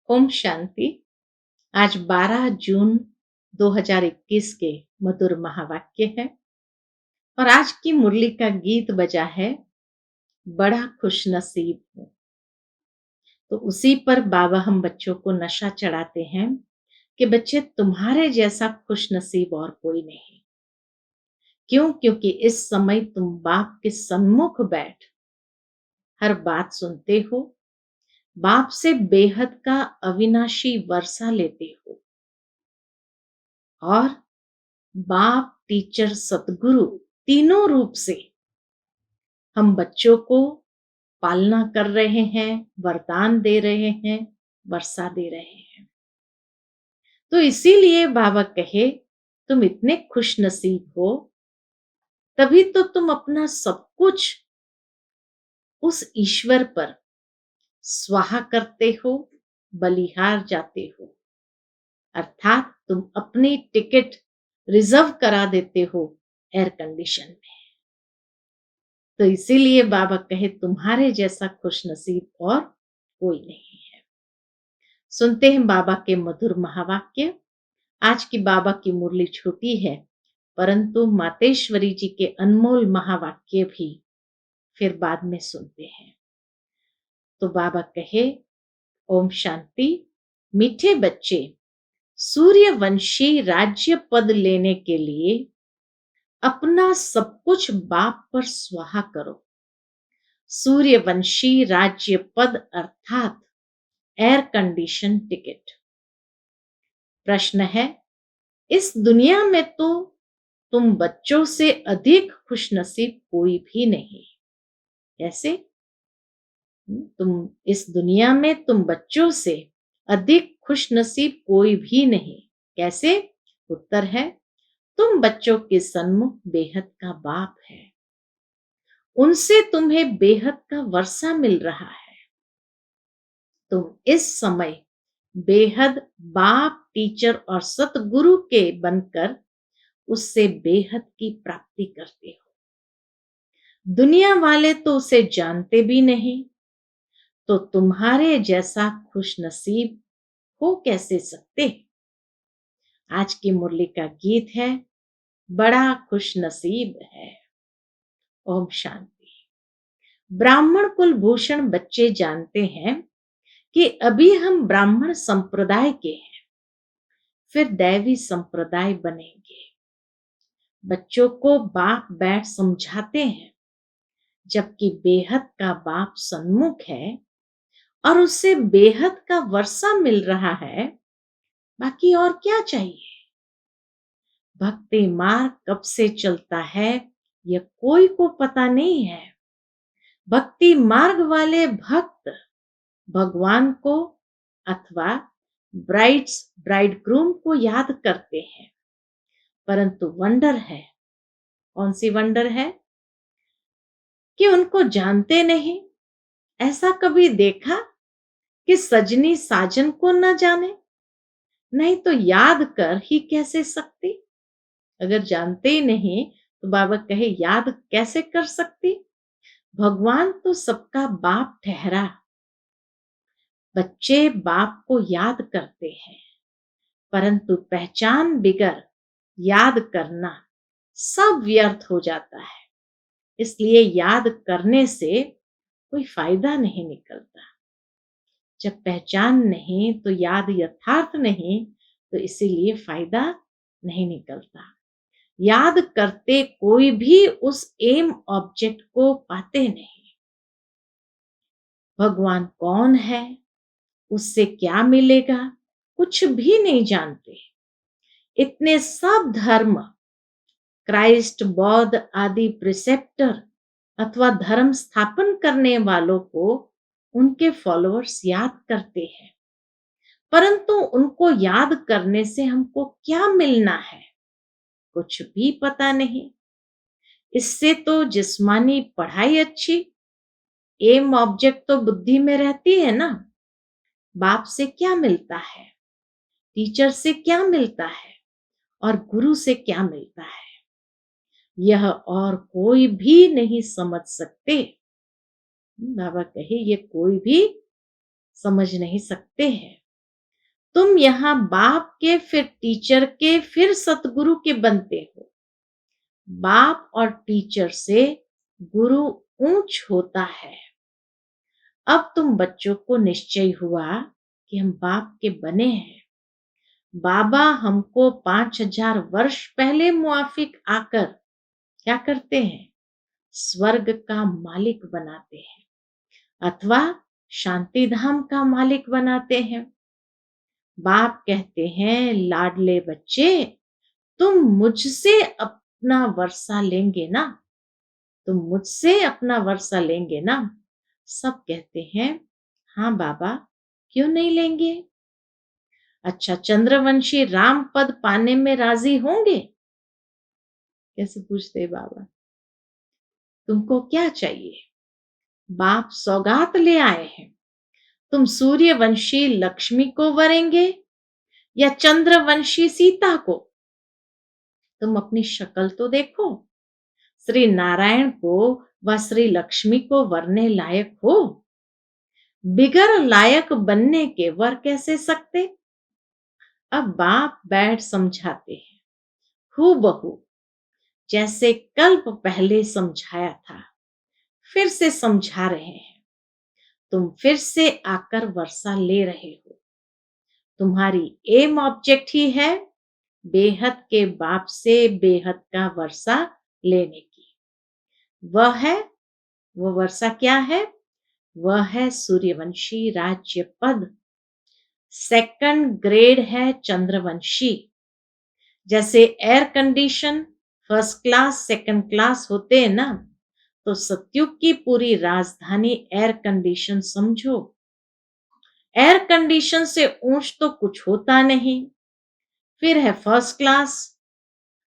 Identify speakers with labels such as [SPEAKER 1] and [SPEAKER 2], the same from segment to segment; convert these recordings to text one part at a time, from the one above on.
[SPEAKER 1] ओम शांति। आज 12 जून 2021 के मधुर महावाक्य है और आज की मुरली का गीत बजा है, बड़ा खुशनसीब हूँ। तो उसी पर बाबा हम बच्चों को नशा चढ़ाते हैं कि बच्चे तुम्हारे जैसा खुशनसीब और कोई नहीं। क्यों? क्योंकि इस समय तुम बाप के सन्मुख बैठ हर बात सुनते हो, बाप से बेहद का अविनाशी वर्षा लेते हो और बाप, टीचर, सतगुरु तीनों रूप से हम बच्चों को पालना कर रहे हैं, वरदान दे रहे हैं, वर्षा दे रहे हैं। तो इसीलिए बाबा कहे तुम इतने खुश नसीब हो, तभी तो तुम अपना सब कुछ उस ईश्वर पर स्वाहा करते हो, बलिहार जाते हो। अर्थात तुम अपनी टिकट रिजर्व करा देते हो एयर कंडीशन में। तो इसीलिए बाबा कहे तुम्हारे जैसा खुशनसीब और कोई नहीं है। सुनते हैं बाबा के मधुर महावाक्य। आज की बाबा की मुरली छोटी है, परंतु मातेश्वरी जी के अनमोल महावाक्य भी फिर बाद में सुनते हैं। तो बाबा कहे, ओम शांति। मीठे बच्चे, सूर्यवंशी राज्य पद लेने के लिए अपना सब कुछ बाप पर स्वाहा करो। सूर्यवंशी राज्य पद अर्थात एयर कंडीशन टिकट। प्रश्न है, इस दुनिया में तो तुम बच्चों से अधिक खुशनसीब कोई भी नहीं। कैसे? तुम इस दुनिया में तुम बच्चों से अधिक खुशनसीब कोई भी नहीं। कैसे? उत्तर है, तुम बच्चों के सन्मुख बेहद का बाप है। उनसे तुम्हें बेहद का वर्षा मिल रहा है। तुम इस समय बेहद बाप, टीचर और सतगुरु के बनकर उससे बेहद की प्राप्ति करते हो। दुनिया वाले तो उसे जानते भी नहीं, तो तुम्हारे जैसा खुशनसीब हो कैसे सकते। आज की मुरली का गीत है, बड़ा खुशनसीब है। ओम शांति। ब्राह्मण कुलभूषण बच्चे जानते हैं कि अभी हम ब्राह्मण संप्रदाय के हैं, फिर दैवी संप्रदाय बनेंगे। बच्चों को बाप बैठ समझाते हैं, जबकि बेहद का बाप सन्मुख है और उससे बेहद का वर्षा मिल रहा है। बाकी और क्या चाहिए। भक्ति मार्ग कब से चलता है यह कोई को पता नहीं है। भक्ति मार्ग वाले भक्त भगवान को अथवा ब्राइडग्रूम को याद करते हैं, परंतु वंडर है, कौन सी वंडर है कि उनको जानते नहीं। ऐसा कभी देखा कि सजनी साजन को न जाने? नहीं तो याद कर ही कैसे सकती। अगर जानते ही नहीं तो बाबा कहे याद कैसे कर सकती। भगवान तो सबका बाप ठहरा। बच्चे बाप को याद करते हैं, परंतु पहचान बिगर याद करना सब व्यर्थ हो जाता है। इसलिए याद करने से कोई फायदा नहीं निकलता। जब पहचान नहीं तो याद यथार्थ नहीं, तो इसीलिए फायदा नहीं निकलता। याद करते कोई भी उस एम ऑब्जेक्ट को पाते नहीं। भगवान कौन है, उससे क्या मिलेगा, कुछ भी नहीं जानते। इतने सब धर्म, क्राइस्ट, बौद्ध आदि प्रिसेप्टर अथवा धर्म स्थापन करने वालों को उनके फॉलोअर्स याद करते हैं, परंतु उनको याद करने से हमको क्या मिलना है, कुछ भी पता नहीं। इससे तो जिस्मानी पढ़ाई अच्छी, एम ऑब्जेक्ट तो बुद्धि में रहती है ना। बाप से क्या मिलता है, टीचर से क्या मिलता है और गुरु से क्या मिलता है, यह और कोई भी नहीं समझ सकते। बाबा कहे ये कोई भी समझ नहीं सकते हैं। तुम यहाँ बाप के, फिर टीचर के, फिर सतगुरु के बनते हो। बाप और टीचर से गुरु ऊंच होता है। अब तुम बच्चों को निश्चय हुआ कि हम बाप के बने हैं। बाबा हमको 5000 वर्ष पहले मुआफिक आकर क्या करते हैं? स्वर्ग का मालिक बनाते हैं अथवा शांति धाम का मालिक बनाते हैं। बाप कहते हैं, लाडले बच्चे, तुम मुझसे अपना वर्षा लेंगे ना? तुम मुझसे अपना वर्षा लेंगे ना? सब कहते हैं, हाँ बाबा, क्यों नहीं लेंगे? अच्छा, चंद्रवंशी राम पद पाने में राजी होंगे? कैसे पूछते हैं बाबा। तुमको क्या चाहिए? बाप सौगात ले आए हैं। तुम सूर्यवंशी लक्ष्मी को वरेंगे या चंद्रवंशी सीता को? तुम अपनी शक्ल तो देखो। श्री नारायण को व श्री लक्ष्मी को वरने लायक हो। बिगर लायक बनने के वर कैसे सकते? अब बाप बैठ समझाते हैं, हूबहू जैसे कल्प पहले समझाया था, फिर से समझा रहे हैं। तुम फिर से आकर वर्षा ले रहे हो। तुम्हारी एम ऑब्जेक्ट ही है बेहद के बाप से बेहद का वर्षा लेने की। वह है, वो वर्षा क्या है? वह है सूर्यवंशी राज्य पद। सेकंड ग्रेड है चंद्रवंशी। जैसे air condition first class second class होते हैं ना, तो सतयुग की पूरी राजधानी एयर कंडीशन समझो। एयर कंडीशन से ऊंच तो कुछ होता नहीं। फिर है फर्स्ट क्लास।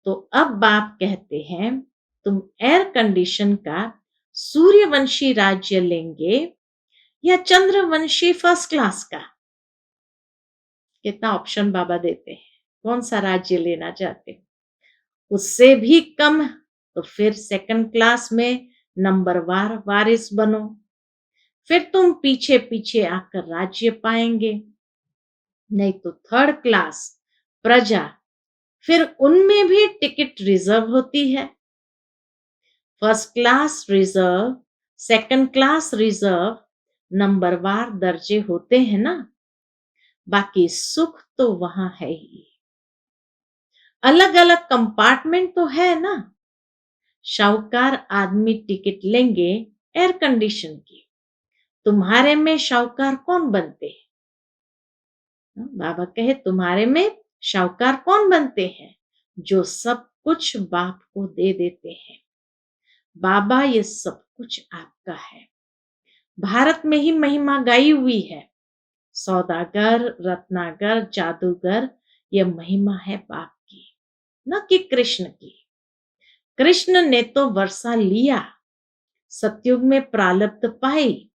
[SPEAKER 1] तो अब बाप कहते हैं, तुम एयर कंडीशन का सूर्यवंशी राज्य लेंगे या चंद्रवंशी फर्स्ट क्लास का? कितना ऑप्शन बाबा देते हैं, कौन सा राज्य लेना चाहते हो? उससे भी कम तो फिर सेकंड क्लास में नंबरवार वारिस बनो। फिर तुम पीछे पीछे आकर राज्य पाएंगे। नहीं तो थर्ड क्लास प्रजा, फिर उनमें भी टिकट रिजर्व होती है। First class reserve, second class reserve, नंबरवार दर्जे होते हैं ना। बाकी सुख तो वहां है ही। अलग अलग कंपार्टमेंट तो है ना। शाहूकार आदमी टिकट लेंगे एयर कंडीशन की। तुम्हारे में शाहूकार कौन बनते हैं? बाबा कहे, तुम्हारे में शाहूकार कौन बनते हैं? जो सब कुछ बाप को दे देते हैं। बाबा, ये सब कुछ आपका है। भारत में ही महिमा गाई हुई है। सौदागर, रत्नागर, जादूगर, यह महिमा है बाप की, न कि कृष्ण की। कृष्ण ने तो वर्षा लिया, सतयुग में प्रारब्ध पाई,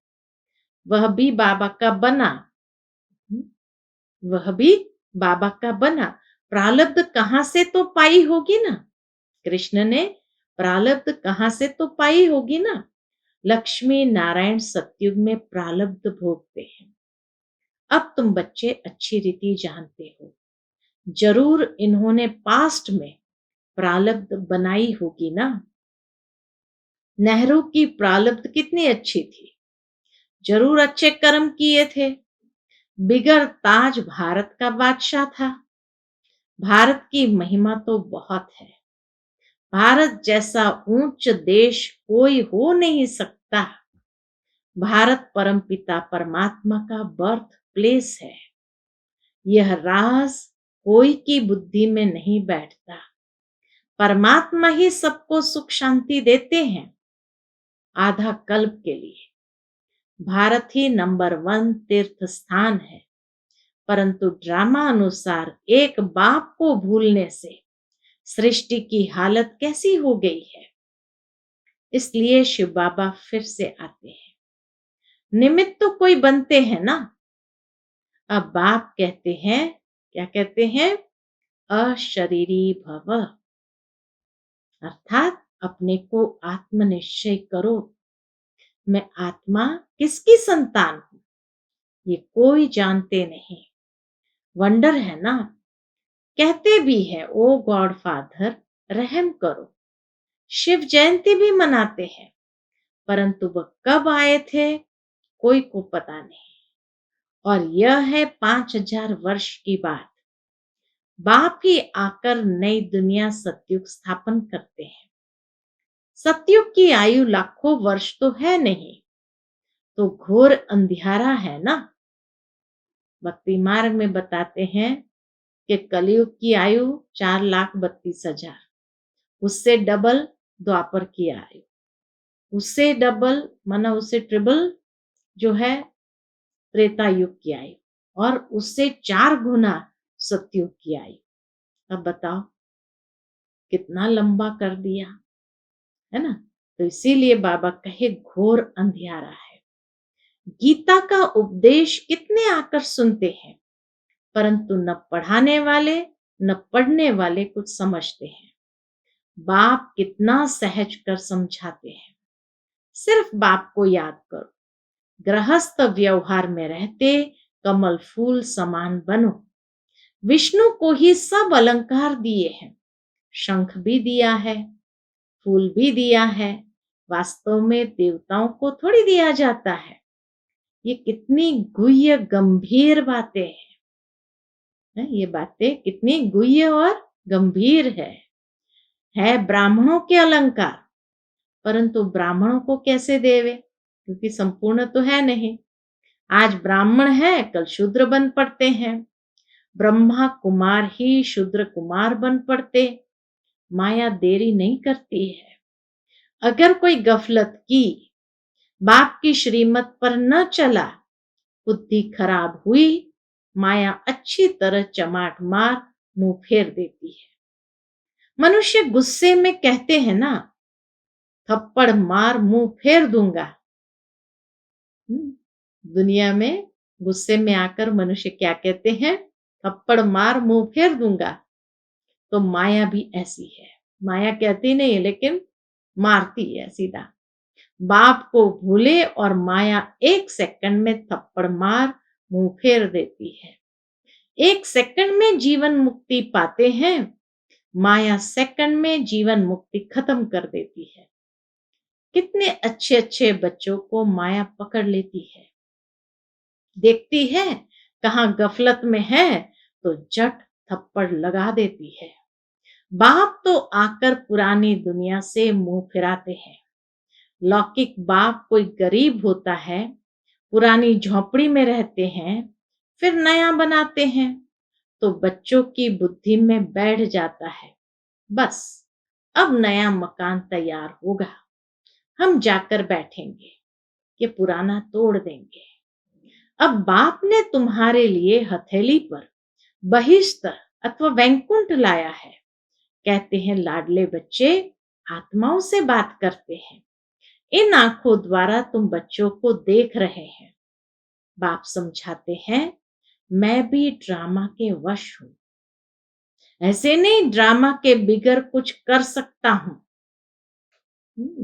[SPEAKER 1] वह भी बाबा का बना। वह भी बाबा का बना। प्रारब्ध कहां से तो पाई होगी ना। कृष्ण ने प्रारब्ध कहां से तो पाई होगी ना। लक्ष्मी नारायण सतयुग में प्रारब्ध भोगते हैं। अब तुम बच्चे अच्छी रीति जानते हो, जरूर इन्होंने पास्ट में प्रारब्ध बनाई होगी ना। नेहरू की प्रारब्ध कितनी अच्छी थी, जरूर अच्छे कर्म किए थे। बिगर ताज भारत का बादशाह था। भारत की महिमा तो बहुत है। भारत जैसा ऊंच देश कोई हो नहीं सकता। भारत परमपिता परमात्मा का बर्थ प्लेस है। यह राज कोई की बुद्धि में नहीं बैठता। परमात्मा ही सबको सुख शांति देते हैं आधा कल्प के लिए। भारत ही नंबर 1 तीर्थ स्थान है। परंतु ड्रामा अनुसार एक बाप को भूलने से सृष्टि की हालत कैसी हो गई है। इसलिए शिव बाबा फिर से आते हैं। निमित्त तो कोई बनते हैं ना। अब बाप कहते हैं, क्या कहते हैं? अशरीरी भव, अर्थात अपने को आत्मनिश्चय करो। मैं आत्मा किसकी संतान हूं, ये कोई जानते नहीं। वंडर है ना। कहते भी है ओ गॉड फादर रहम करो। शिव जयंती भी मनाते हैं, परंतु वह कब आए थे कोई को पता नहीं। और यह है 5000 वर्ष की बात। बाप ही आकर नई दुनिया सतयुग स्थापन करते हैं। सतयुग की आयु लाखों वर्ष तो है नहीं, तो घोर अंधियारा है ना। भक्ति मार्ग में बताते हैं कि कलयुग की आयु 4,32,000, उससे डबल द्वापर की आयु, उससे डबल माना उससे ट्रिपल जो है त्रेता युग की आयु, और उससे 4 गुना सतयुग की आयु। अब बताओ कितना लंबा कर दिया, है ना। तो इसीलिए बाबा कहे घोर अंधियारा है। गीता का उपदेश कितने आकर सुनते हैं, परंतु न पढ़ाने वाले न पढ़ने वाले कुछ समझते हैं। बाप कितना सहज कर समझाते हैं। सिर्फ बाप को याद करो, गृहस्थ व्यवहार में रहते कमल फूल समान बनो। विष्णु को ही सब अलंकार दिए हैं, शंख भी दिया है, फूल भी दिया है। वास्तव में देवताओं को थोड़ी दिया जाता है। ये कितनी गुह्य गंभीर बातें हैं, ये बातें कितनी गुह्य और गंभीर है ब्राह्मणों के अलंकार, परंतु ब्राह्मणों को कैसे देवे, क्योंकि संपूर्ण तो है नहीं। आज ब्राह्मण है, कल शूद्र बन पड़ते हैं। ब्रह्मा कुमार ही शूद्र कुमार बन पड़ते। माया देरी नहीं करती है। अगर कोई गफलत की, बाप की श्रीमत पर न चला, बुद्धि खराब हुई, माया अच्छी तरह चमाट मार मुंह फेर देती है। मनुष्य गुस्से में कहते हैं ना, थप्पड़ मार मुंह फेर दूंगा। दुनिया में गुस्से में आकर मनुष्य क्या कहते हैं, थप्पड़ मार मुंह फेर दूंगा। तो माया भी ऐसी है, माया कहती नहीं है लेकिन मारती है सीधा। बाप को भूले और माया 1 सेकंड में थप्पड़ मार मुंह फेर देती है। 1 सेकंड में जीवन मुक्ति पाते हैं, माया सेकंड में जीवन मुक्ति खत्म कर देती है। कितने अच्छे अच्छे बच्चों को माया पकड़ लेती है। देखती है कहां गफलत में है तो झट थप्पड़ लगा देती है। बाप तो आकर पुरानी दुनिया से मुंह फिराते हैं। लौकिक बाप कोई गरीब होता है, पुरानी झोपड़ी में रहते हैं, फिर नया बनाते हैं, तो बच्चों की बुद्धि में बैठ जाता है, बस अब नया मकान तैयार होगा, हम जाकर बैठेंगे, ये पुराना तोड़ देंगे। अब बाप ने तुम्हारे लिए हथेली पर बहिष्ठ अथवा वैकुंठ लाया है। कहते हैं लाडले बच्चे आत्माओं से बात करते हैं। इन आंखों द्वारा तुम बच्चों को देख रहे हैं। बाप समझाते हैं मैं भी ड्रामा के वश हूं। ऐसे नहीं ड्रामा के बिगर कुछ कर सकता हूं।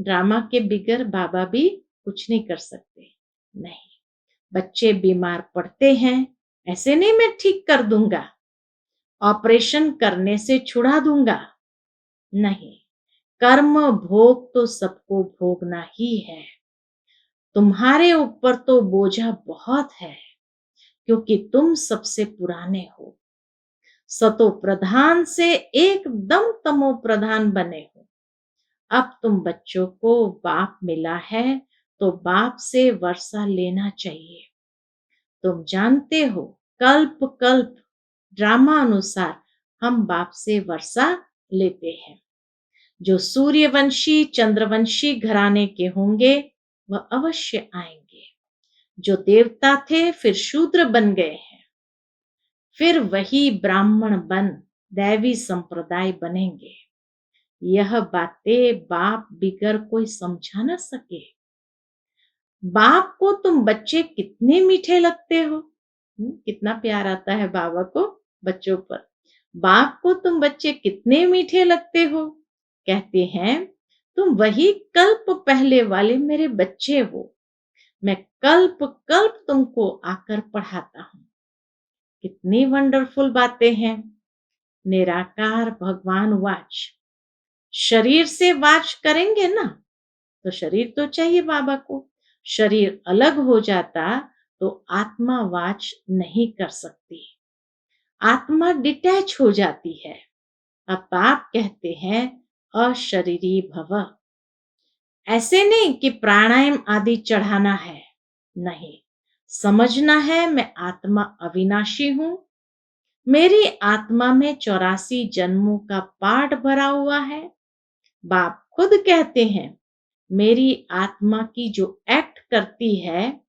[SPEAKER 1] ड्रामा के बिगर बाबा भी कुछ नहीं कर सकते। नहीं, बच्चे बीमार पड़ते हैं, ऐसे नहीं मैं ठीक कर दूंगा, ऑपरेशन करने से छुड़ा दूंगा। नहीं, कर्म भोग तो सबको भोगना ही है। तुम्हारे ऊपर तो बोझा बहुत है, क्योंकि तुम सबसे पुराने हो। सतो प्रधान से एकदम तमो प्रधान बने हो। अब तुम बच्चों को बाप मिला है तो बाप से वर्षा लेना चाहिए। तुम जानते हो कल्प कल्प ड्रामा अनुसार हम बाप से वर्षा लेते हैं। जो सूर्यवंशी चंद्रवंशी घराने के होंगे वह अवश्य आएंगे। जो देवता थे फिर शूद्र बन गए हैं, फिर वही ब्राह्मण बन दैवी संप्रदाय बनेंगे। यह बातें बाप बिगर कोई समझा न सके। बाप को तुम बच्चे कितने मीठे लगते हो। कितना प्यार आता है बाबा को बच्चों पर। बाप को तुम बच्चे कितने मीठे लगते हो। कहते हैं तुम वही कल्प पहले वाले मेरे बच्चे हो। मैं कल्प कल्प तुमको आकर पढ़ाता हूं। कितनी वंडरफुल बातें हैं। निराकार भगवान वाच, शरीर से वाच करेंगे ना, तो शरीर तो चाहिए बाबा को। शरीर अलग हो जाता तो आत्मा वाच नहीं कर सकती, आत्मा डिटैच हो जाती है। अब आप कहते हैं अशरीरी भव, ऐसे नहीं कि प्राणायाम आदि चढ़ाना है, नहीं, समझना है मैं आत्मा अविनाशी हूं, मेरी आत्मा में 84 जन्मों का पाठ भरा हुआ है। बाप खुद कहते हैं मेरी आत्मा की जो एक्ट करती है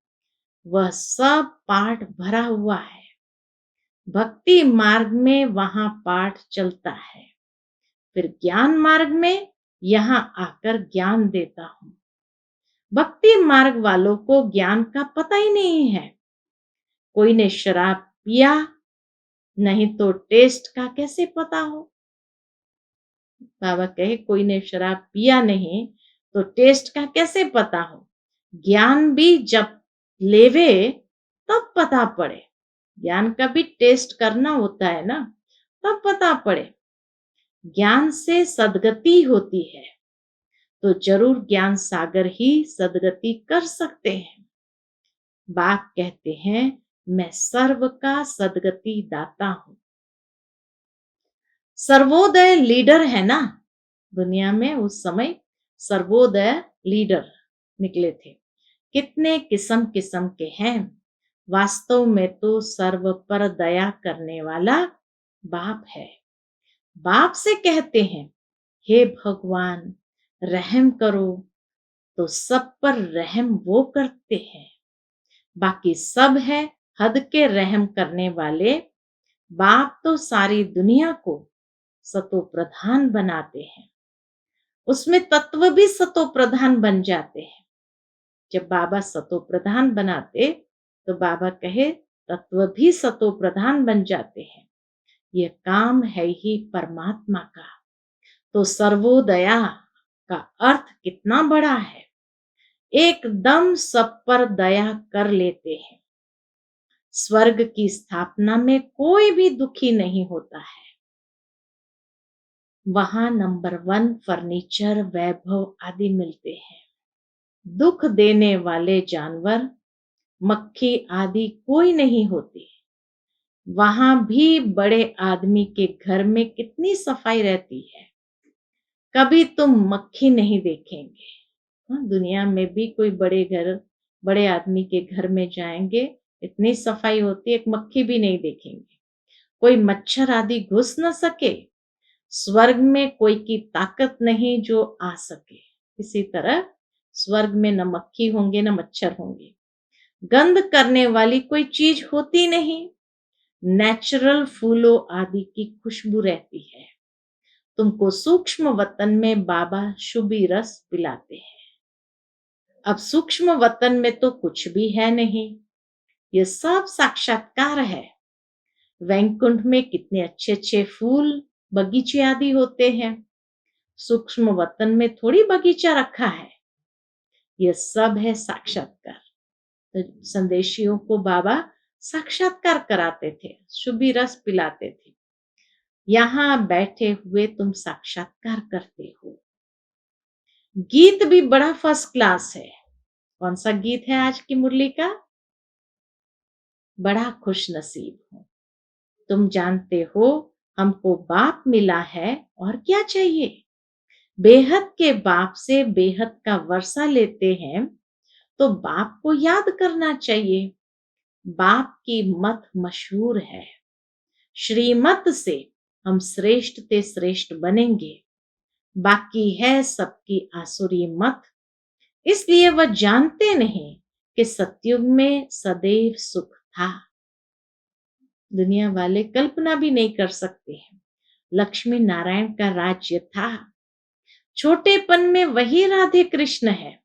[SPEAKER 1] वह सब पाठ भरा हुआ है। भक्ति मार्ग में वहां पाठ चलता है, फिर ज्ञान मार्ग में यहां आकर ज्ञान देता हूं। भक्ति मार्ग वालों को ज्ञान का पता ही नहीं है। कोई ने शराब पिया नहीं तो टेस्ट का कैसे पता हो। बाबा कहे कोई ने शराब पिया नहीं तो टेस्ट का कैसे पता हो। ज्ञान भी जब लेवे तब पता पड़े, ज्ञान का भी टेस्ट करना होता है ना, तब पता पड़े। ज्ञान से सदगति होती है, तो जरूर ज्ञान सागर ही सदगति कर सकते हैं। बाप कहते हैं मैं सर्व का सदगति दाता हूं। सर्वोदय लीडर है ना, दुनिया में उस समय सर्वोदय लीडर निकले थे। कितने किस्म किस्म के हैं, वास्तव में तो सर्व पर दया करने वाला बाप है। बाप से कहते हैं हे भगवान रहम करो, तो सब पर रहम वो करते हैं। बाकी सब है हद के रहम करने वाले। बाप तो सारी दुनिया को सतो प्रधान बनाते हैं, उसमें तत्व भी सतो प्रधान बन जाते हैं। जब बाबा सतो प्रधान बनाते तो बाबा कहे तत्व भी सतो प्रधान बन जाते हैं। यह काम है ही परमात्मा का। तो सर्वोदया का अर्थ कितना बड़ा है, एकदम सब पर दया कर लेते हैं। स्वर्ग की स्थापना में कोई भी दुखी नहीं होता है। वहां नंबर 1 फर्नीचर वैभव आदि मिलते हैं। दुख देने वाले जानवर मक्खी आदि कोई नहीं होती। वहां भी बड़े आदमी के घर में कितनी सफाई रहती है, कभी तुम मक्खी नहीं देखेंगे। दुनिया में भी कोई बड़े घर, बड़े आदमी के घर में जाएंगे, इतनी सफाई होती है, एक मक्खी भी नहीं देखेंगे। कोई मच्छर आदि घुस न सके। स्वर्ग में कोई की ताकत नहीं जो आ सके। इसी तरह स्वर्ग में न मक्खी होंगे न मच्छर होंगे। गंध करने वाली कोई चीज होती नहीं। नेचुरल फूलों आदि की खुशबू रहती है। तुमको सूक्ष्म वतन में बाबा शुभी रस पिलाते हैं। अब सूक्ष्म वतन में तो कुछ भी है नहीं, ये सब साक्षात्कार है। वैकुंठ में कितने अच्छे अच्छे फूल बगीचे आदि होते हैं, सूक्ष्म वतन में थोड़ी बगीचा रखा है। ये सब है साक्षात्कार। तो संदेशियों को बाबा साक्षात्कार कराते थे, शुभी रस पिलाते थे। यहां बैठे हुए तुम साक्षात्कार करते हो। गीत भी बड़ा फर्स्ट क्लास है। कौन सा गीत है आज की मुरली का? बड़ा खुश नसीब हूं, तुम जानते हो हमको बाप मिला है और क्या चाहिए। बेहद के बाप से बेहद का वर्षा लेते हैं, तो बाप को याद करना चाहिए। बाप की मत मशहूर है, श्रीमत से हम श्रेष्ठ ते श्रेष्ठ बनेंगे। बाकी है सबकी आसुरी मत, इसलिए वह जानते नहीं कि सतयुग में सदैव सुख था। दुनिया वाले कल्पना भी नहीं कर सकते हैं। लक्ष्मी नारायण का राज्य था। छोटेपन में वही राधे कृष्ण है,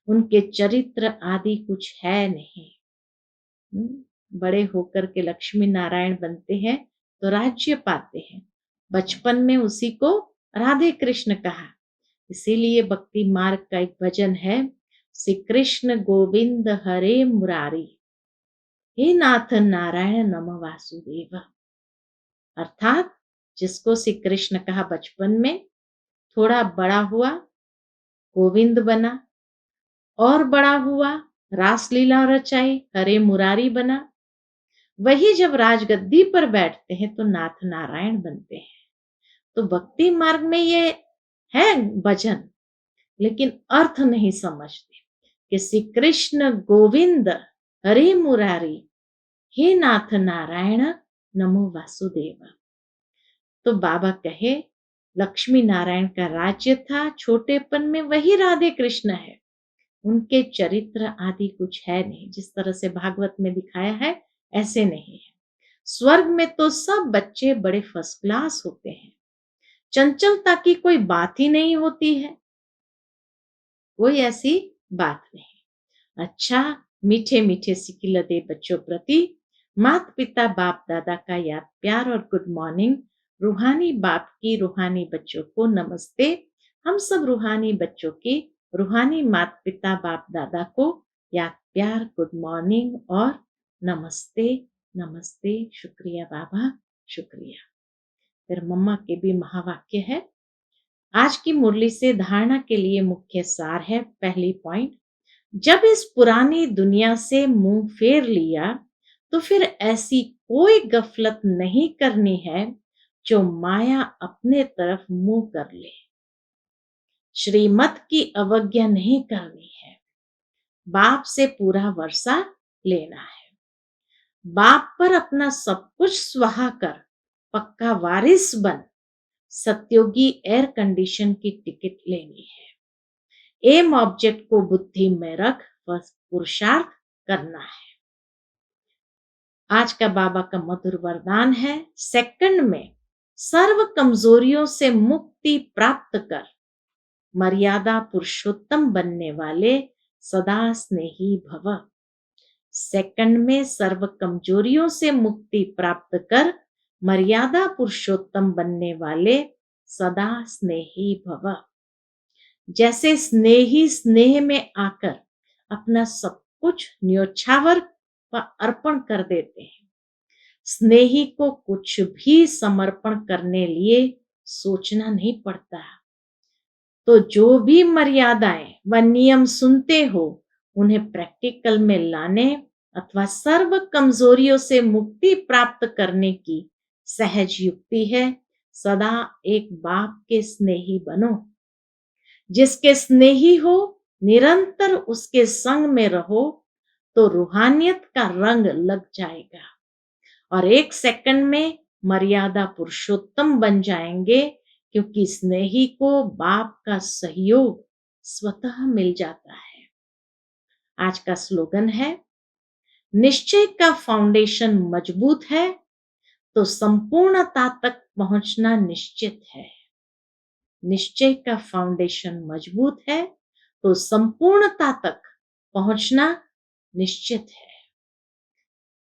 [SPEAKER 1] उनके चरित्र आदि कुछ है नहीं। बड़े होकर के लक्ष्मी नारायण बनते हैं तो राज्य पाते हैं। बचपन में उसी को राधे कृष्ण कहा। इसीलिए भक्ति मार्ग का एक भजन है, श्री कृष्ण गोविंद हरे मुरारी। हे नाथ नारायण नम वासुदेव। अर्थात जिसको श्री कृष्ण कहा बचपन में, थोड़ा बड़ा हुआ गोविंद बना, और बड़ा हुआ रासलीला रचाई हरे मुरारी बना, वही जब राजगद्दी पर बैठते हैं तो नाथ नारायण बनते हैं। तो भक्ति मार्ग में ये है भजन, लेकिन अर्थ नहीं समझते कि श्री कृष्ण गोविंद हरे मुरारी हे नाथ नारायण नमो वासुदेव। तो बाबा कहे लक्ष्मी नारायण का राज्य था, छोटेपन में वही राधे कृष्ण है, उनके चरित्र आदि कुछ है नहीं। जिस तरह से भागवत में दिखाया है ऐसे नहीं है। स्वर्ग में तो सब बच्चे बड़े फर्स्ट क्लास होते हैं, चंचलता की कोई बात ही नहीं होती है, कोई ऐसी बात नहीं। अच्छा, मीठे मीठे सिकिलते बच्चों प्रति माता पिता बाप दादा का याद प्यार और गुड मॉर्निंग। रूहानी बाप की रूहानी बच्चों को नमस्ते। हम सब रूहानी बच्चों की रूहानी माता पिता बाप दादा को याद प्यार गुड मॉर्निंग और नमस्ते नमस्ते। शुक्रिया बाबा, शुक्रिया। फिर मम्मा के भी महावाक्य है। आज की मुरली से धारणा के लिए मुख्य सार है। पहली पॉइंट, जब इस पुरानी दुनिया से मुंह फेर लिया तो फिर ऐसी कोई गफलत नहीं करनी है जो माया अपने तरफ मुंह कर ले। श्रीमत की अवज्ञा नहीं करनी है, बाप से पूरा वर्षा लेना है, बाप पर अपना सब कुछ स्वाहा कर पक्का वारिस बन सत्योगी एयर कंडीशन की टिकट लेनी है। एम ऑब्जेक्ट को बुद्धि में रख बस पुरुषार्थ करना है। आज का बाबा का मधुर वरदान है, सेकंड में सर्व कमजोरियों से मुक्ति प्राप्त कर मर्यादा पुरुषोत्तम बनने वाले सदा स्नेही भव। सेकंड में सर्व कमजोरियों से मुक्ति प्राप्त कर मर्यादा पुरुषोत्तम बनने वाले सदा स्नेही भव। जैसे स्नेही स्नेह में आकर अपना सब कुछ न्योछावर पर अर्पण कर देते हैं, स्नेही को कुछ भी समर्पण करने लिए सोचना नहीं पड़ता। तो जो भी मर्यादाएं व नियम सुनते हो उन्हें प्रैक्टिकल में लाने अथवा सर्व कमजोरियों से मुक्ति प्राप्त करने की सहज युक्ति है। सदा एक बाप के स्नेही बनो। जिसके स्नेही हो निरंतर उसके संग में रहो तो रूहानियत का रंग लग जाएगा और एक सेकंड में मर्यादा पुरुषोत्तम बन जाएंगे, क्योंकि स्नेही को बाप का सहयोग स्वतः मिल जाता है। आज का स्लोगन है, निश्चय का फाउंडेशन मजबूत है तो संपूर्णता तक पहुंचना निश्चित है। निश्चय का फाउंडेशन मजबूत है तो संपूर्णता तक पहुंचना निश्चित है।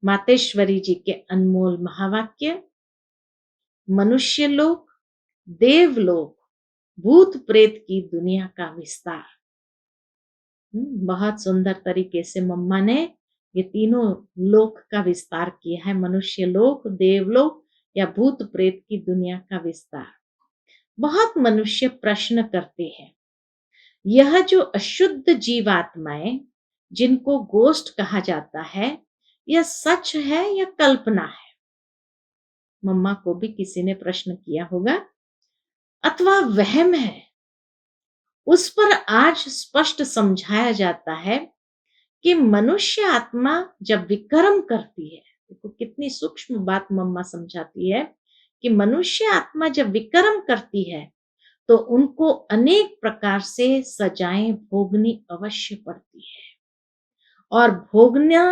[SPEAKER 1] मातेश्वरी जी के अनमोल महावाक्य, मनुष्य लोक, देवलोक, भूत प्रेत की दुनिया का विस्तार। बहुत सुंदर तरीके से मम्मा ने ये तीनों लोक का विस्तार किया है, मनुष्य लोक, देवलोक या भूत प्रेत की दुनिया का विस्तार। बहुत मनुष्य प्रश्न करते हैं, यह जो अशुद्ध जीवात्माएं जिनको गोस्ट कहा जाता है, यह सच है या कल्पना है? मम्मा को भी किसी ने प्रश्न किया होगा, अथवा वहम है। उस पर आज स्पष्ट समझाया जाता है कि मनुष्य आत्मा जब विक्रम करती है, देखो कितनी सूक्ष्म बात मम्मा समझाती है कि मनुष्य आत्मा जब विक्रम करती है तो उनको अनेक प्रकार से सजाएं भोगनी अवश्य पड़ती है, और भोगना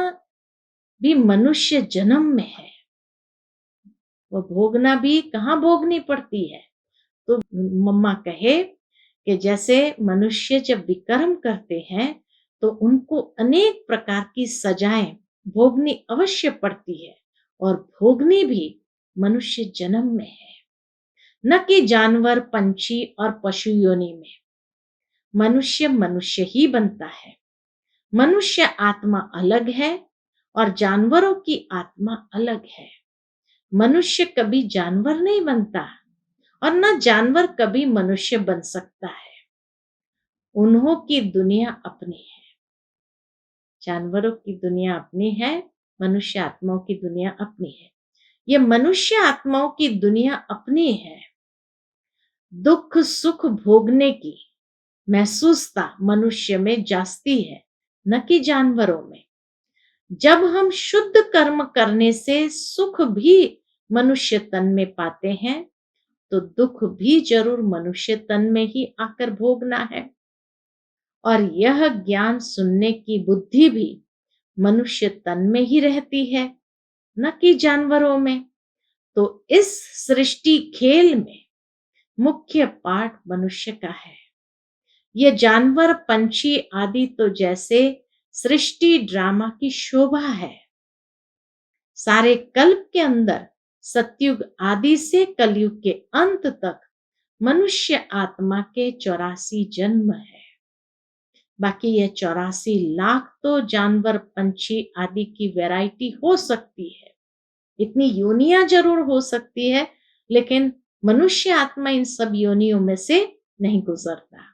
[SPEAKER 1] भी मनुष्य जन्म में है। वो भोगना भी कहाँ भोगनी पड़ती है? तो मम्मा कहे कि जैसे मनुष्य जब विक्रम करते हैं तो उनको अनेक प्रकार की सजाएं भोगनी अवश्य पड़ती है, और भोगनी भी मनुष्य जन्म में है, न कि जानवर पंछी और पशु योनि में। मनुष्य मनुष्य ही बनता है। मनुष्य आत्मा अलग है और जानवरों की आत्मा अलग है। मनुष्य कभी जानवर नहीं बनता और न जानवर कभी मनुष्य बन सकता है। उन्हों की दुनिया अपनी है। जानवरों की दुनिया अपनी है, मनुष्य आत्माओं की दुनिया अपनी है। ये मनुष्य आत्माओं की दुनिया अपनी है। दुख सुख भोगने की महसूसता मनुष्य में जास्ती है, न कि जानवरों में। जब हम शुद्ध कर्म करने से सुख भी मनुष्य तन में पाते हैं, तो दुख भी जरूर मनुष्य तन में ही आकर भोगना है। और यह ज्ञान सुनने की बुद्धि भी मनुष्य तन में ही रहती है, न कि जानवरों में। तो इस सृष्टि खेल में मुख्य पार्ट मनुष्य का है। ये जानवर पंछी आदि तो जैसे सृष्टि ड्रामा की शोभा है। सारे कल्प के अंदर सतयुग आदि से कलयुग के अंत तक मनुष्य आत्मा के 84 जन्म है। बाकी यह 84 लाख तो जानवर पंछी आदि की वैरायटी हो सकती है, इतनी योनियां जरूर हो सकती है, लेकिन मनुष्य आत्मा इन सब योनियों में से नहीं गुजरता।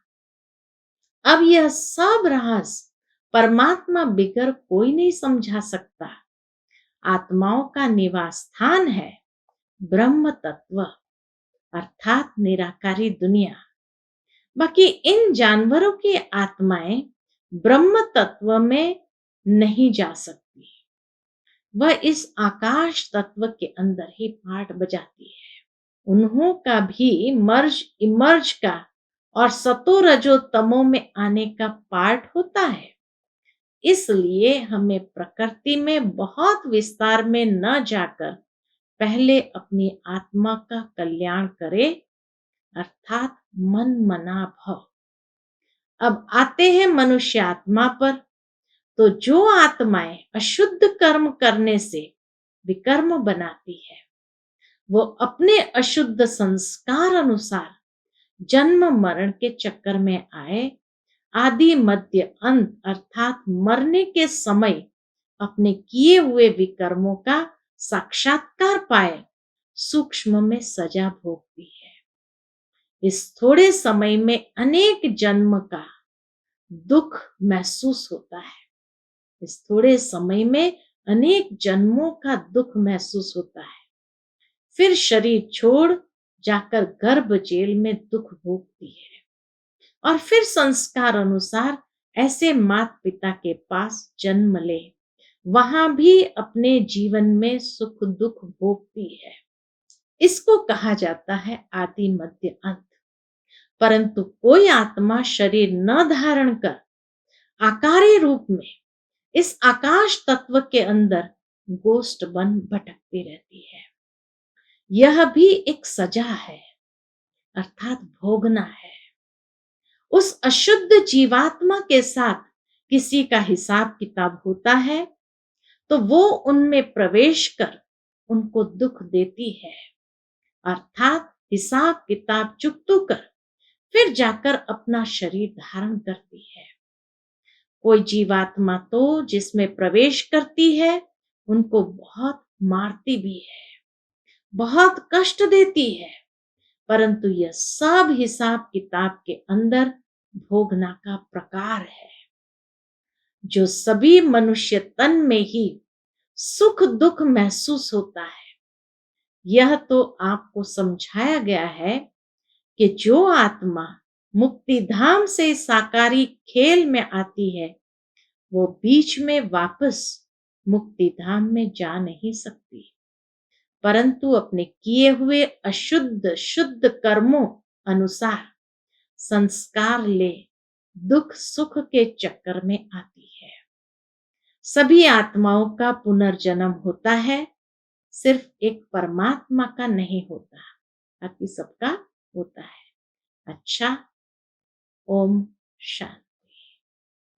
[SPEAKER 1] अब यह सब राज परमात्मा बिगर कोई नहीं समझा सकता। आत्माओं का निवास स्थान है ब्रह्म तत्व, अर्थात निराकारी दुनिया। बाकी इन जानवरों की आत्माएं ब्रह्म तत्व में नहीं जा सकती। वह इस आकाश तत्व के अंदर ही पाठ बजाती है। उन्हों का भी मर्ज इमर्ज का और सतो रजो तमो में आने का पार्ट होता है। इसलिए हमें प्रकृति में बहुत विस्तार में न जाकर पहले अपनी आत्मा का कल्याण करे, अर्थात मन मना भव। अब आते हैं मनुष्य आत्मा पर। तो जो आत्माएं अशुद्ध कर्म करने से विकर्म बनाती है, वो अपने अशुद्ध संस्कार अनुसार जन्म मरण के चक्कर में आए, आदि मध्य अंत अर्थात मरने के समय अपने किए हुए विकर्मों का साक्षात्कार पाए, सूक्ष्म में सजा भोगती है। इस थोड़े समय में अनेक जन्म का दुख महसूस होता है। इस थोड़े समय में अनेक जन्मों का दुख महसूस होता है। फिर शरीर छोड़ जाकर गर्भ जेल में दुख भोगती है और फिर संस्कार अनुसार ऐसे माता पिता के पास जन्म ले, वहां भी अपने जीवन में सुख दुख भोगती है। इसको कहा जाता है आदि मध्य अंत। परंतु कोई आत्मा शरीर न धारण कर आकारी रूप में इस आकाश तत्व के अंदर गोष्ठ बन भटकती रहती है। यह भी एक सजा है, अर्थात भोगना है। उस अशुद्ध जीवात्मा के साथ किसी का हिसाब किताब होता है, तो वो उनमें प्रवेश कर उनको दुख देती है, अर्थात हिसाब किताब चुकतू कर फिर जाकर अपना शरीर धारण करती है। कोई जीवात्मा तो जिसमें प्रवेश करती है, उनको बहुत मारती भी है, बहुत कष्ट देती है, परंतु यह सब हिसाब किताब के अंदर भोगना का प्रकार है। जो सभी मनुष्य तन में ही सुख दुख महसूस होता है, यह तो आपको समझाया गया है कि जो आत्मा मुक्ति धाम से साकारी खेल में आती है, वो बीच में वापस मुक्ति धाम में जा नहीं सकती, परंतु अपने किए हुए अशुद्ध शुद्ध कर्मों अनुसार संस्कार ले दुख सुख के चक्कर में आती है। सभी आत्माओं का पुनर्जन्म होता है, सिर्फ एक परमात्मा का नहीं होता, बाकी सबका होता है। अच्छा, ओम शांति।